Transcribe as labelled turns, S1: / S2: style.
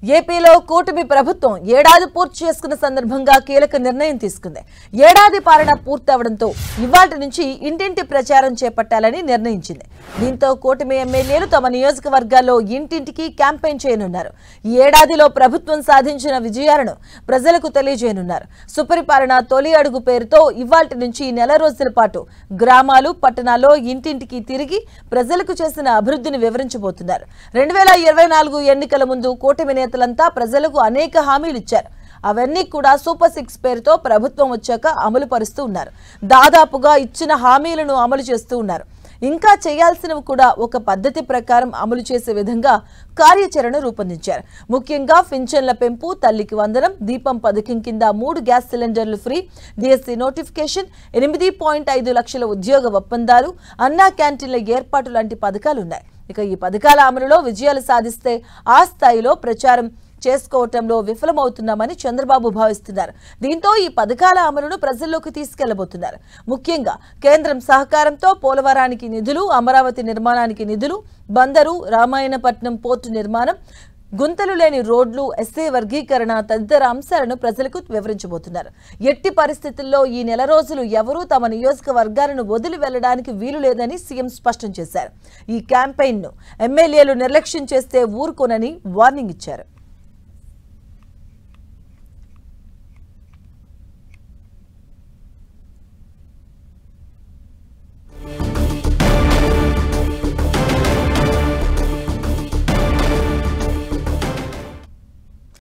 S1: ఏపీలో కూటమి ప్రభుత్వం ఏడాది పూర్తి చేసుకున్న సందర్భంగా కీలక నిర్ణయం తీసుకుంది. ఏడాది పాలన పూర్తవడంతో ఇవాల్టి నుంచి ఇంటింటి ప్రచారం చేపట్టాలని నిర్ణయించింది. దీంతో కూటమి ఎమ్మెల్యేలు తమ నియోజకవర్గాల్లో ఇంటింటికి క్యాంపెయిన్ చేయనున్నారు. ఈ ఏడాదిలో ప్రభుత్వం సాధించిన విజయాలను ప్రజలకు తెలియజేయనున్నారు. సుపరిపాలన తొలి అడుగు పేరుతో ఇవాల్టి నుంచి నెల రోజుల పాటు గ్రామాలు, పట్టణాల్లో ఇంటింటికి తిరిగి ప్రజలకు చేసిన అభివృద్ధిని వివరించబోతున్నారు. 2024 ఎన్నికల ముందు కూటమి నేతలంతా ప్రజలకు అనేక హామీలు ఇచ్చారు. అవన్నీ కూడా సూపర్ 6 పేరుతో ప్రభుత్వం వచ్చాక అమలు పరుస్తూ ఉన్నారు. దాదాపుగా ఇచ్చిన హామీలను అమలు చేస్తూ ఉన్నారు. ఇంకా చేయాల్సినవి కూడా ఒక పద్ధతి ప్రకారం అమలు చేసే విధంగా కార్యాచరణ రూపొందించారు. ముఖ్యంగా పింఛన్ల పెంపు, తల్లికి వందనం, దీపం పథకం కింద 3 గ్యాస్ సిలిండర్లు ఫ్రీ, డిఎస్సి నోటిఫికేషన్, 8.5 లక్షల ఉద్యోగ ఒప్పందాలు, అన్నా క్యాంటీన్ల ఏర్పాటు లాంటి పథకాలు ఉన్నాయి. ఇక ఈ పథకాల అమలులో విజయాలు సాధిస్తే ఆ స్థాయిలో ప్రచారం చేసుకోవటంలో విఫలమవుతున్నామని చంద్రబాబు భావిస్తున్నారు. దీంతో ఈ పథకాల అమలును ప్రజల్లోకి తీసుకెళ్లబోతున్నారు. ముఖ్యంగా కేంద్రం సహకారంతో పోలవరానికి నిధులు, అమరావతి నిర్మాణానికి నిధులు, బందరు, రామాయణపట్నం పోర్టు నిర్మాణం, గుంతలు లేని రోడ్లు, ఎస్సీ వర్గీకరణ తదితర అంశాలను ప్రజలకు వివరించబోతున్నారు. ఎట్టి పరిస్థితుల్లో ఈ నెల రోజులు ఎవరూ తమ నియోజకవర్గాలను వదిలి వెళ్లడానికి వీలు లేదని సీఎం స్పష్టం చేశారు. ఈ క్యాంపెయిన్ను ఎమ్మెల్యేలు నిర్లక్ష్యం చేస్తే ఊరుకోనని వార్నింగ్ ఇచ్చారు.